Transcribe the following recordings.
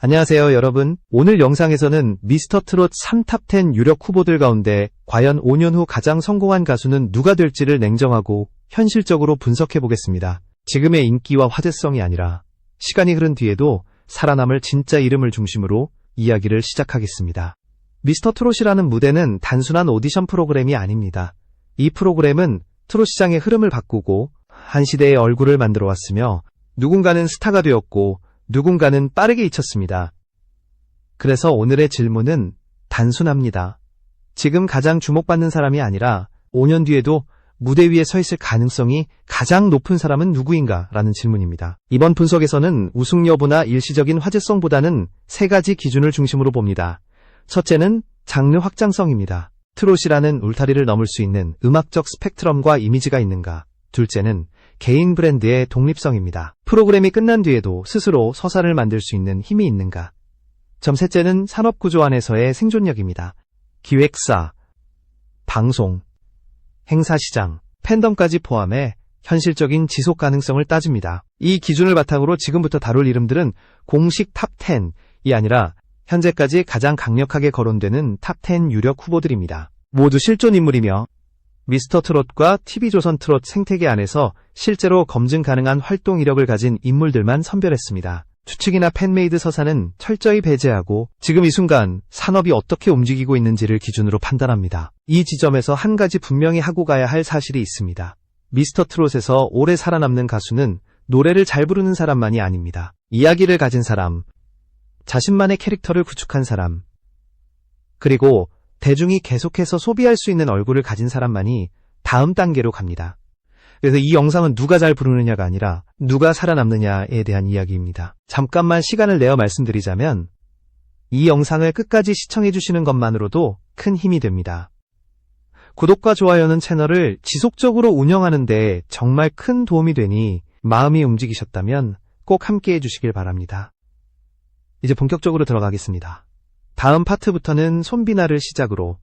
안녕하세요, 여러분. 오늘 영상에서는 미스터트롯 3탑10 유력 후보들 가운데 과연 5년 후 가장 성공한 가수는 누가 될지를 냉정하고 현실적으로 분석해보겠습니다. 지금의 인기와 화제성이 아니라 시간이 흐른 뒤에도 살아남을 진짜 이름을 중심으로 이야기를 시작하겠습니다. 미스터트롯이라는 무대는 단순한 오디션 프로그램이 아닙니다. 이 프로그램은 트롯 시장의 흐름을 바꾸고 한 시대의 얼굴을 만들어 왔으며 누군가는 스타가 되었고 누군가는 빠르게 잊혔습니다. 그래서 오늘의 질문은 단순합니다. 지금 가장 주목받는 사람이 아니라 5년 뒤에도 무대 위에 서 있을 가능성이 가장 높은 사람은 누구인가? 라는 질문입니다. 이번 분석에서는 우승 여부나 일시적인 화제성보다는 세 가지 기준을 중심으로 봅니다. 첫째는 장르 확장성입니다. 트롯이라는 울타리를 넘을 수 있는 음악적 스펙트럼과 이미지가 있는가? 둘째는 개인 브랜드의 독립성입니다. 프로그램이 끝난 뒤에도 스스로 서사를 만들 수 있는 힘이 있는가? 셋째는 산업구조 안에서의 생존력입니다. 기획사, 방송, 행사시장, 팬덤까지 포함해 현실적인 지속 가능성을 따집니다. 이 기준을 바탕으로 지금부터 다룰 이름들은 공식 탑10이 아니라 현재까지 가장 강력하게 거론되는 탑10 유력 후보들입니다. 모두 실존 인물이며 미스터트롯과 TV조선 트롯 생태계 안에서 실제로 검증 가능한 활동 이력을 가진 인물들만 선별했습니다. 추측이나 팬메이드 서사는 철저히 배제하고 지금 이 순간 산업이 어떻게 움직이고 있는지를 기준으로 판단합니다. 이 지점에서 한 가지 분명히 하고 가야 할 사실이 있습니다. 미스터트롯에서 오래 살아남는 가수는 노래를 잘 부르는 사람만이 아닙니다. 이야기를 가진 사람, 자신만의 캐릭터를 구축한 사람, 그리고 대중이 계속해서 소비할 수 있는 얼굴을 가진 사람만이 다음 단계로 갑니다. 그래서 이 영상은 누가 잘 부르느냐가 아니라 누가 살아남느냐에 대한 이야기입니다. 잠깐만 시간을 내어 말씀드리자면 이 영상을 끝까지 시청해주시는 것만으로도 큰 힘이 됩니다. 구독과 좋아요는 채널을 지속적으로 운영하는 데 정말 큰 도움이 되니 마음이 움직이셨다면 꼭 함께 해주시길 바랍니다. 이제 본격적으로 들어가겠습니다. 다음 파트부터는 손비나를 시작으로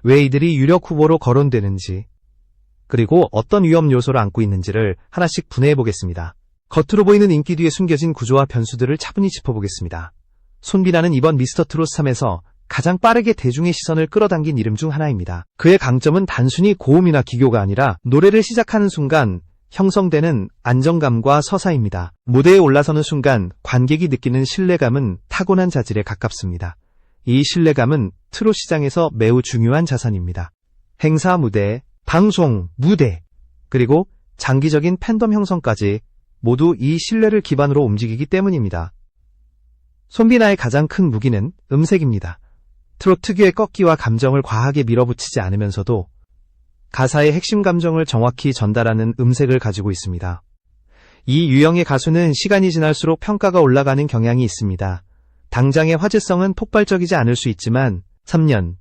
왜 이들이 유력 후보로 거론되는지 그리고 어떤 위험 요소를 안고 있는지를 하나씩 분해해 보겠습니다. 겉으로 보이는 인기 뒤에 숨겨진 구조와 변수들을 차분히 짚어보겠습니다. 손비나는 이번 미스터트롯 3에서 가장 빠르게 대중의 시선을 끌어당긴 이름 중 하나입니다. 그의 강점은 단순히 고음이나 기교가 아니라 노래를 시작하는 순간 형성되는 안정감과 서사입니다. 무대에 올라서는 순간 관객이 느끼는 신뢰감은 타고난 자질에 가깝습니다. 이 신뢰감은 트롯 시장에서 매우 중요한 자산입니다. 행사 무대, 방송, 무대, 그리고 장기적인 팬덤 형성까지 모두 이 신뢰를 기반으로 움직이기 때문입니다. 손비나의 가장 큰 무기는 음색입니다. 트롯 특유의 꺾기와 감정을 과하게 밀어붙이지 않으면서도 가사의 핵심 감정을 정확히 전달하는 음색을 가지고 있습니다. 이 유형의 가수는 시간이 지날수록 평가가 올라가는 경향이 있습니다. 당장의 화제성은 폭발적이지 않을 수 있지만 3년,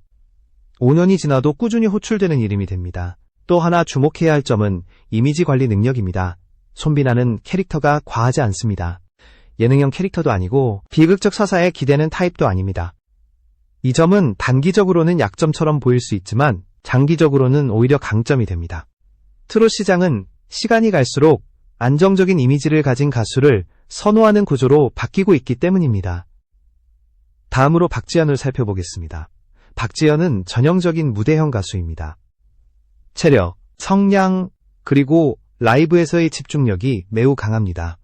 5년이 지나도 꾸준히 호출되는 이름이 됩니다. 또 하나 주목해야 할 점은 이미지 관리 능력입니다. 손비나는 캐릭터가 과하지 않습니다. 예능형 캐릭터도 아니고 비극적 서사에 기대는 타입도 아닙니다. 이 점은 단기적으로는 약점처럼 보일 수 있지만 장기적으로는 오히려 강점이 됩니다. 트롯 시장은 시간이 갈수록 안정적인 이미지를 가진 가수를 선호하는 구조로 바뀌고 있기 때문입니다. 다음으로 박지현을 살펴보겠습니다. 박지현은 전형적인 무대형 가수입니다. 체력, 성량, 그리고 라이브에서의 집중력이 매우 강합니다.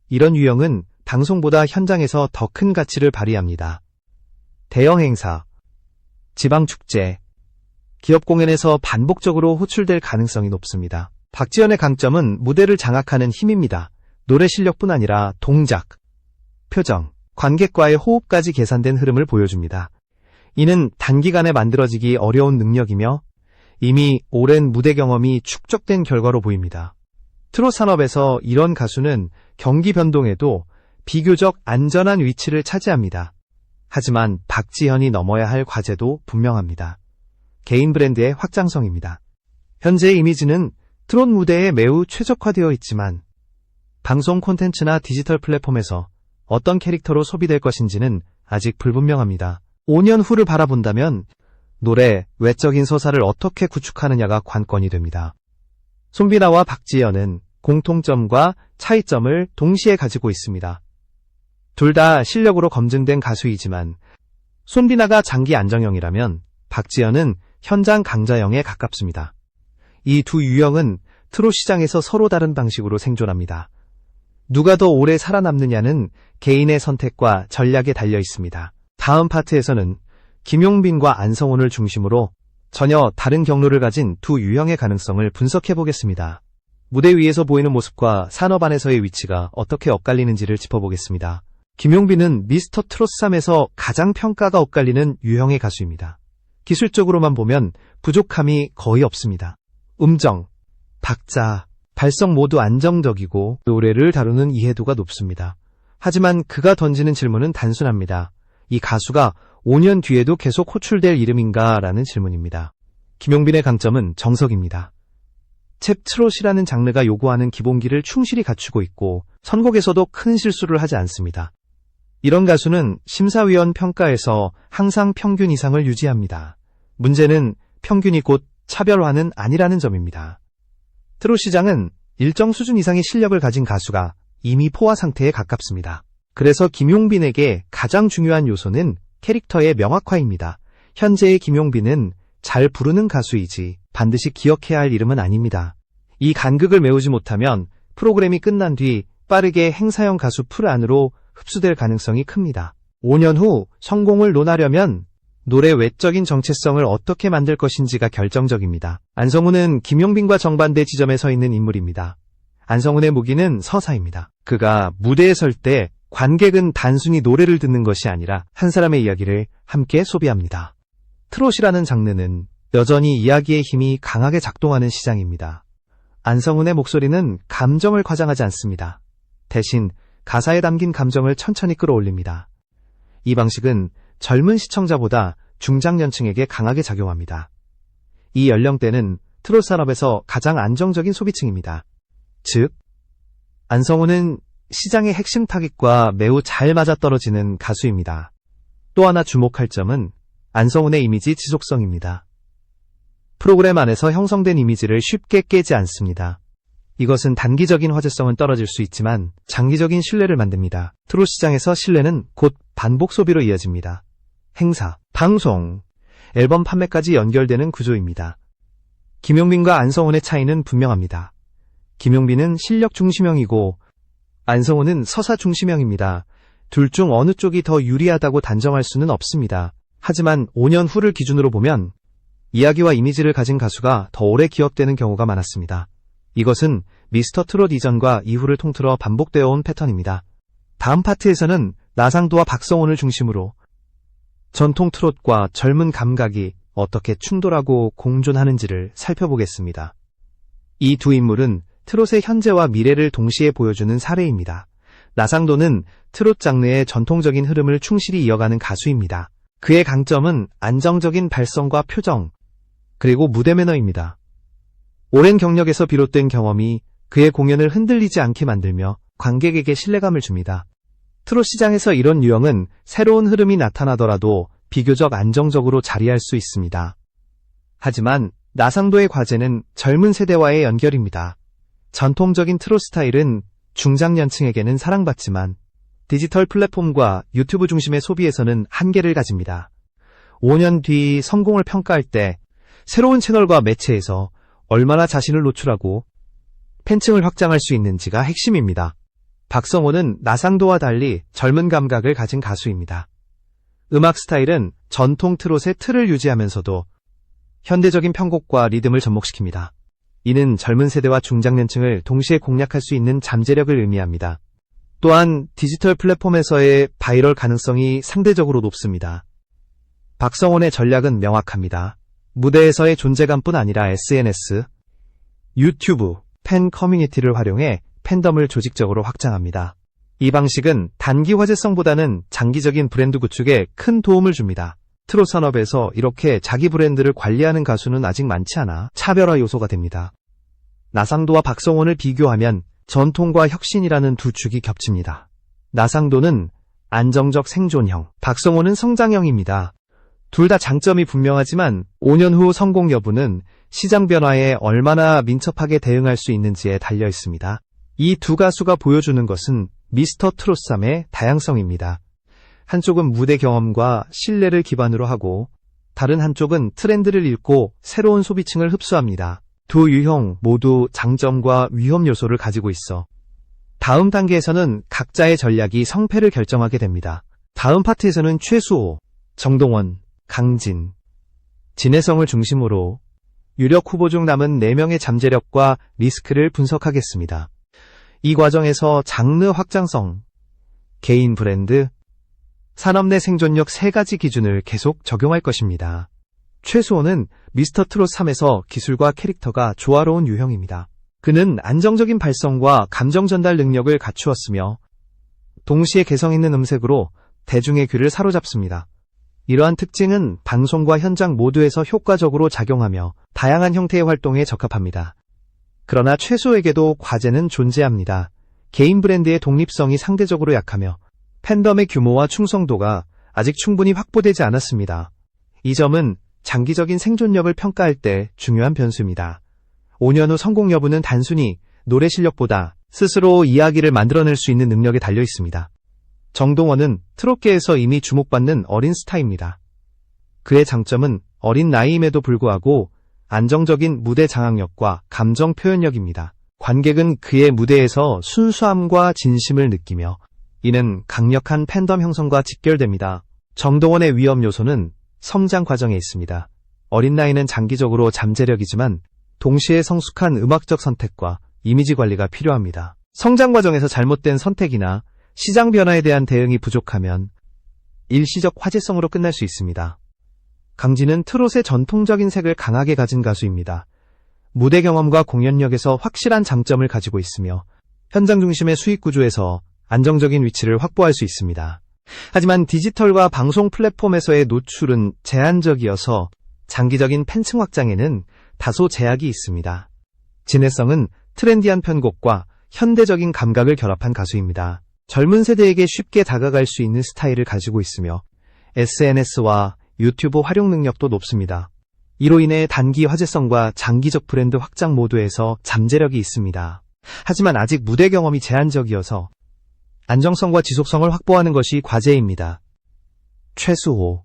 이런 유형은 방송보다 현장에서 더 큰 가치를 발휘합니다. 대형 행사, 지방축제, 기업 공연에서 반복적으로 호출될 가능성이 높습니다. 박지현의 강점은 무대를 장악하는 힘입니다. 노래 실력뿐 아니라 동작, 표정, 관객과의 호흡까지 계산된 흐름을 보여줍니다. 이는 단기간에 만들어지기 어려운 능력이며 이미 오랜 무대 경험이 축적된 결과로 보입니다. 트롯 산업에서 이런 가수는 경기 변동에도 비교적 안전한 위치를 차지합니다. 하지만 박지현이 넘어야 할 과제도 분명합니다. 개인 브랜드의 확장성입니다. 현재의 이미지는 트롯 무대에 매우 최적화되어 있지만 방송 콘텐츠나 디지털 플랫폼에서 어떤 캐릭터로 소비될 것인지는 아직 불분명합니다. 5년 후를 바라본다면 노래, 외적인 서사를 어떻게 구축하느냐가 관건이 됩니다. 손비나와 박지현은 공통점과 차이점을 동시에 가지고 있습니다. 둘 다 실력으로 검증된 가수이지만 손비나가 장기 안정형이라면 박지현은 현장 강자형에 가깝습니다. 이 두 유형은 트롯 시장에서 서로 다른 방식으로 생존합니다. 누가 더 오래 살아남느냐는 개인의 선택과 전략에 달려 있습니다. 다음 파트에서는 김용빈과 안성훈을 중심으로 전혀 다른 경로를 가진 두 유형의 가능성을 분석해 보겠습니다. 무대 위에서 보이는 모습과 산업 안에서의 위치가 어떻게 엇갈리는지를 짚어보겠습니다. 김용빈은 미스터 트롯 3에서 가장 평가가 엇갈리는 유형의 가수입니다. 기술적으로만 보면 부족함이 거의 없습니다. 음정, 박자, 발성 모두 안정적이고 노래를 다루는 이해도가 높습니다. 하지만 그가 던지는 질문은 단순합니다. 이 가수가 5년 뒤에도 계속 호출될 이름인가? 라는 질문입니다. 김용빈의 강점은 정석입니다. 챕 트롯이라는 장르가 요구하는 기본기를 충실히 갖추고 있고 선곡에서도 큰 실수를 하지 않습니다. 이런 가수는 심사위원 평가에서 항상 평균 이상을 유지합니다. 문제는 평균이 곧 차별화는 아니라는 점입니다. 트롯 시장은 일정 수준 이상의 실력을 가진 가수가 이미 포화 상태에 가깝습니다. 그래서 김용빈에게 가장 중요한 요소는 캐릭터의 명확화입니다. 현재의 김용빈은 잘 부르는 가수이지 반드시 기억해야 할 이름은 아닙니다. 이 간극을 메우지 못하면 프로그램이 끝난 뒤 빠르게 행사형 가수 풀 안으로 흡수될 가능성이 큽니다. 5년 후 성공을 논하려면 노래 외적인 정체성을 어떻게 만들 것인지가 결정적입니다. 안성훈은 김용빈과 정반대 지점에 서 있는 인물입니다. 안성훈의 무기는 서사입니다. 그가 무대에 설 때 관객은 단순히 노래를 듣는 것이 아니라 한 사람의 이야기를 함께 소비합니다. 트롯이라는 장르는 여전히 이야기의 힘이 강하게 작동하는 시장입니다. 안성훈의 목소리는 감정을 과장하지 않습니다. 대신 가사에 담긴 감정을 천천히 끌어올립니다. 이 방식은 젊은 시청자보다 중장년층에게 강하게 작용합니다. 이 연령대는 트롯 산업에서 가장 안정적인 소비층입니다. 즉, 안성훈은 시장의 핵심 타깃과 매우 잘 맞아떨어지는 가수입니다. 또 하나 주목할 점은 안성훈의 이미지 지속성입니다. 프로그램 안에서 형성된 이미지를 쉽게 깨지 않습니다. 이것은 단기적인 화제성은 떨어질 수 있지만 장기적인 신뢰를 만듭니다. 트롯 시장에서 신뢰는 곧 반복 소비로 이어집니다. 행사, 방송, 앨범 판매까지 연결되는 구조입니다. 김용빈과 안성훈의 차이는 분명합니다. 김용빈은 실력 중심형이고 안성훈은 서사 중심형입니다. 둘 중 어느 쪽이 더 유리하다고 단정할 수는 없습니다. 하지만 5년 후를 기준으로 보면 이야기와 이미지를 가진 가수가 더 오래 기억되는 경우가 많았습니다. 이것은 미스터 트롯 이전과 이후를 통틀어 반복되어 온 패턴입니다. 다음 파트에서는 나상도와 박성훈을 중심으로 전통 트롯과 젊은 감각이 어떻게 충돌하고 공존하는지를 살펴보겠습니다. 이 두 인물은 트롯의 현재와 미래를 동시에 보여주는 사례입니다. 나상도는 트롯 장르의 전통적인 흐름을 충실히 이어가는 가수입니다. 그의 강점은 안정적인 발성과 표정, 그리고 무대 매너입니다. 오랜 경력에서 비롯된 경험이 그의 공연을 흔들리지 않게 만들며 관객에게 신뢰감을 줍니다. 트롯 시장에서 이런 유형은 새로운 흐름이 나타나더라도 비교적 안정적으로 자리할 수 있습니다. 하지만 나상도의 과제는 젊은 세대와의 연결입니다. 전통적인 트롯 스타일은 중장년층에게는 사랑받지만 디지털 플랫폼과 유튜브 중심의 소비에서는 한계를 가집니다. 5년 뒤 성공을 평가할 때 새로운 채널과 매체에서 얼마나 자신을 노출하고 팬층을 확장할 수 있는지가 핵심입니다. 박성훈은 나상도와 달리 젊은 감각을 가진 가수입니다. 음악 스타일은 전통 트롯의 틀을 유지하면서도 현대적인 편곡과 리듬을 접목시킵니다. 이는 젊은 세대와 중장년층을 동시에 공략할 수 있는 잠재력을 의미합니다. 또한 디지털 플랫폼에서의 바이럴 가능성이 상대적으로 높습니다. 박성훈의 전략은 명확합니다. 무대에서의 존재감뿐 아니라 SNS, 유튜브, 팬 커뮤니티를 활용해 팬덤을 조직적으로 확장합니다. 이 방식은 단기 화제성보다는 장기적인 브랜드 구축에 큰 도움을 줍니다. 트롯 산업에서 이렇게 자기 브랜드를 관리하는 가수는 아직 많지 않아 차별화 요소가 됩니다. 나상도와 박성훈을 비교하면 전통과 혁신이라는 두 축이 겹칩니다. 나상도는 안정적 생존형, 박성훈은 성장형입니다. 둘 다 장점이 분명하지만 5년 후 성공 여부는 시장 변화에 얼마나 민첩하게 대응할 수 있는지에 달려 있습니다. 이 두 가수가 보여주는 것은 미스터 트롯 3의 다양성입니다. 한쪽은 무대 경험과 신뢰를 기반으로 하고 다른 한쪽은 트렌드를 읽고 새로운 소비층을 흡수합니다. 두 유형 모두 장점과 위험 요소를 가지고 있어 다음 단계에서는 각자의 전략이 성패를 결정하게 됩니다. 다음 파트에서는 최수호, 정동원, 강진, 진해성을 중심으로 유력 후보 중 남은 4명의 잠재력과 리스크를 분석하겠습니다. 이 과정에서 장르 확장성, 개인 브랜드, 산업 내 생존력 3가지 기준을 계속 적용할 것입니다. 최수호는 미스터 트롯 3에서 기술과 캐릭터가 조화로운 유형입니다. 그는 안정적인 발성과 감정 전달 능력을 갖추었으며 동시에 개성 있는 음색으로 대중의 귀를 사로잡습니다. 이러한 특징은 방송과 현장 모두에서 효과적으로 작용하며 다양한 형태의 활동에 적합합니다. 그러나 최수호에게도 과제는 존재합니다. 개인 브랜드의 독립성이 상대적으로 약하며 팬덤의 규모와 충성도가 아직 충분히 확보되지 않았습니다. 이 점은 장기적인 생존력을 평가할 때 중요한 변수입니다. 5년 후 성공 여부는 단순히 노래 실력보다 스스로 이야기를 만들어낼 수 있는 능력에 달려 있습니다. 정동원은 트롯계에서 이미 주목받는 어린 스타입니다. 그의 장점은 어린 나이임에도 불구하고 안정적인 무대 장악력과 감정 표현력입니다. 관객은 그의 무대에서 순수함과 진심을 느끼며 이는 강력한 팬덤 형성과 직결됩니다. 정동원의 위험 요소는 성장 과정에 있습니다. 어린 나이는 장기적으로 잠재력이지만 동시에 성숙한 음악적 선택과 이미지 관리가 필요합니다. 성장 과정에서 잘못된 선택이나 시장 변화에 대한 대응이 부족하면 일시적 화제성으로 끝날 수 있습니다. 강진은 트롯의 전통적인 색을 강하게 가진 가수입니다. 무대 경험과 공연력에서 확실한 장점을 가지고 있으며 현장 중심의 수익 구조에서 안정적인 위치를 확보할 수 있습니다. 하지만 디지털과 방송 플랫폼에서의 노출은 제한적이어서 장기적인 팬층 확장에는 다소 제약이 있습니다. 진해성은 트렌디한 편곡과 현대적인 감각을 결합한 가수입니다. 젊은 세대에게 쉽게 다가갈 수 있는 스타일을 가지고 있으며 SNS와 유튜브 활용 능력도 높습니다. 이로 인해 단기 화제성과 장기적 브랜드 확장 모두에서 잠재력이 있습니다. 하지만 아직 무대 경험이 제한적이어서 안정성과 지속성을 확보하는 것이 과제입니다. 최수호,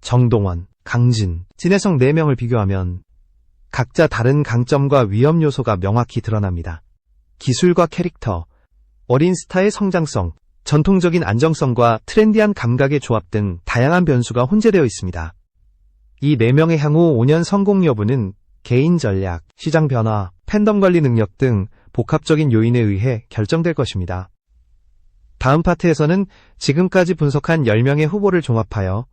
정동원, 강진, 진해성 4명을 비교하면 각자 다른 강점과 위험 요소가 명확히 드러납니다. 기술과 캐릭터, 어린 스타의 성장성, 전통적인 안정성과 트렌디한 감각의 조합 등 다양한 변수가 혼재되어 있습니다. 이 4명의 향후 5년 성공 여부는 개인 전략, 시장 변화, 팬덤 관리 능력 등 복합적인 요인에 의해 결정될 것입니다. 다음 파트에서는 지금까지 분석한 10명의 후보를 종합하여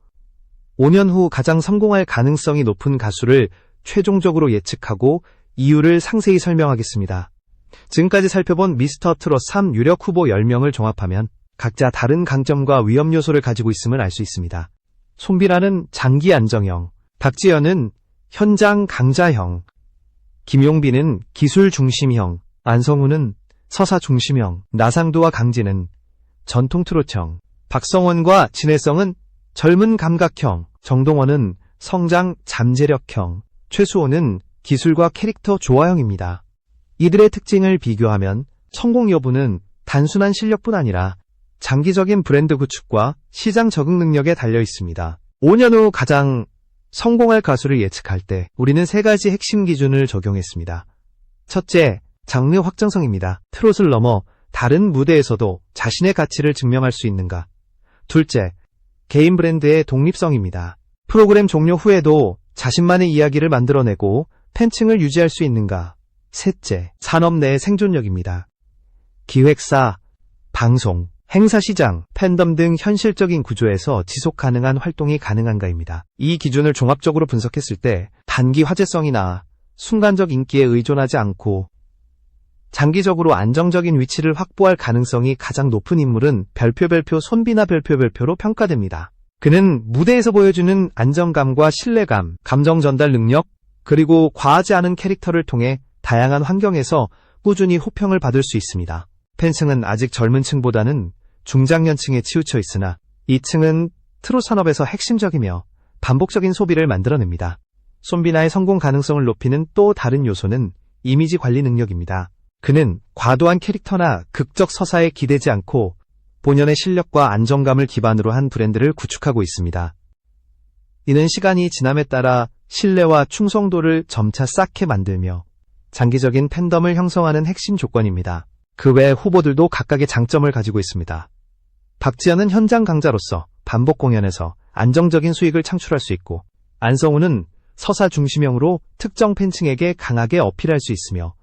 5년 후 가장 성공할 가능성이 높은 가수를 최종적으로 예측하고 이유를 상세히 설명하겠습니다. 지금까지 살펴본 미스터 트롯 3 유력 후보 10명을 종합하면 각자 다른 강점과 위험 요소를 가지고 있음을 알 수 있습니다. 손비라는 장기 안정형, 박지현은 현장 강자형, 김용빈은 기술 중심형, 안성우는 서사 중심형, 나상도와 강진은 전통 트롯형, 박성원과 진해성은 젊은 감각형, 정동원은 성장 잠재력형, 최수호는 기술과 캐릭터 조화형입니다. 이들의 특징을 비교하면 성공 여부는 단순한 실력뿐 아니라 장기적인 브랜드 구축과 시장 적응 능력에 달려 있습니다. 5년 후 가장 성공할 가수를 예측할 때 우리는 3가지 핵심 기준을 적용했습니다. 첫째, 장르 확장성입니다. 트롯을 넘어 다른 무대에서도 자신의 가치를 증명할 수 있는가. 둘째, 개인 브랜드의 독립성입니다. 프로그램 종료 후에도 자신만의 이야기를 만들어내고 팬층을 유지할 수 있는가. 셋째, 산업 내의 생존력입니다. 기획사, 방송, 행사 시장, 팬덤 등 현실적인 구조에서 지속 가능한 활동이 가능한가입니다. 이 기준을 종합적으로 분석했을 때 단기 화제성이나 순간적 인기에 의존하지 않고 장기적으로 안정적인 위치를 확보할 가능성이 가장 높은 인물은 별표 손비나 별표로 평가됩니다. 그는 무대에서 보여주는 안정감과 신뢰감, 감정 전달 능력, 그리고 과하지 않은 캐릭터를 통해 다양한 환경에서 꾸준히 호평을 받을 수 있습니다. 팬층은 아직 젊은 층보다는 중장년층에 치우쳐 있으나 이 층은 트롯 산업에서 핵심적이며 반복적인 소비를 만들어냅니다. 손비나의 성공 가능성을 높이는 또 다른 요소는 이미지 관리 능력입니다. 그는 과도한 캐릭터나 극적 서사에 기대지 않고 본연의 실력과 안정감을 기반으로 한 브랜드를 구축하고 있습니다. 이는 시간이 지남에 따라 신뢰와 충성도를 점차 쌓게 만들며 장기적인 팬덤을 형성하는 핵심 조건입니다. 그 외 후보들도 각각의 장점을 가지고 있습니다. 박지현은 현장 강자로서 반복 공연에서 안정적인 수익을 창출할 수 있고, 안성우는 서사 중심형으로 특정 팬층에게 강하게 어필할 수 있으며,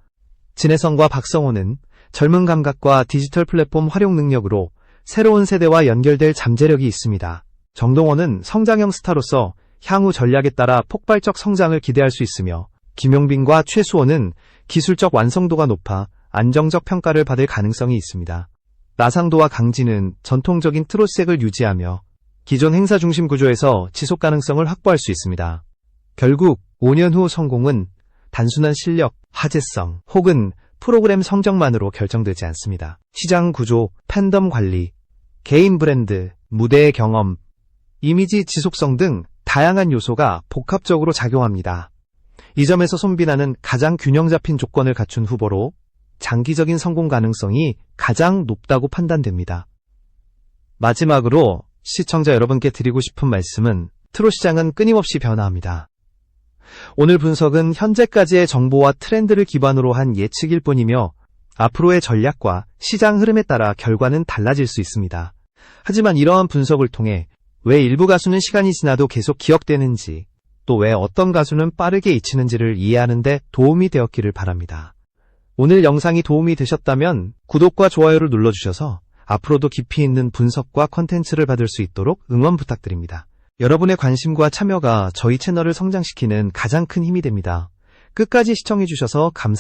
진혜성과 박성호는 젊은 감각과 디지털 플랫폼 활용 능력으로 새로운 세대와 연결될 잠재력이 있습니다. 정동원은 성장형 스타로서 향후 전략에 따라 폭발적 성장을 기대할 수 있으며, 김용빈과 최수호는 기술적 완성도가 높아 안정적 평가를 받을 가능성이 있습니다. 나상도와 강진은 전통적인 트롯색을 유지하며 기존 행사 중심 구조에서 지속 가능성을 확보할 수 있습니다. 결국 5년 후 성공은 단순한 실력, 화제성 혹은 프로그램 성적만으로 결정되지 않습니다. 시장 구조, 팬덤 관리, 개인 브랜드, 무대의 경험, 이미지 지속성 등 다양한 요소가 복합적으로 작용합니다. 이 점에서 손비나는 가장 균형 잡힌 조건을 갖춘 후보로 장기적인 성공 가능성이 가장 높다고 판단됩니다. 마지막으로 시청자 여러분께 드리고 싶은 말씀은, 트롯 시장은 끊임없이 변화합니다. 오늘 분석은 현재까지의 정보와 트렌드를 기반으로 한 예측일 뿐이며, 앞으로의 전략과 시장 흐름에 따라 결과는 달라질 수 있습니다. 하지만 이러한 분석을 통해 왜 일부 가수는 시간이 지나도 계속 기억되는지, 또 왜 어떤 가수는 빠르게 잊히는지를 이해하는 데 도움이 되었기를 바랍니다. 오늘 영상이 도움이 되셨다면 구독과 좋아요를 눌러주셔서 앞으로도 깊이 있는 분석과 컨텐츠를 받을 수 있도록 응원 부탁드립니다. 여러분의 관심과 참여가 저희 채널을 성장시키는 가장 큰 힘이 됩니다. 끝까지 시청해주셔서 감사합니다.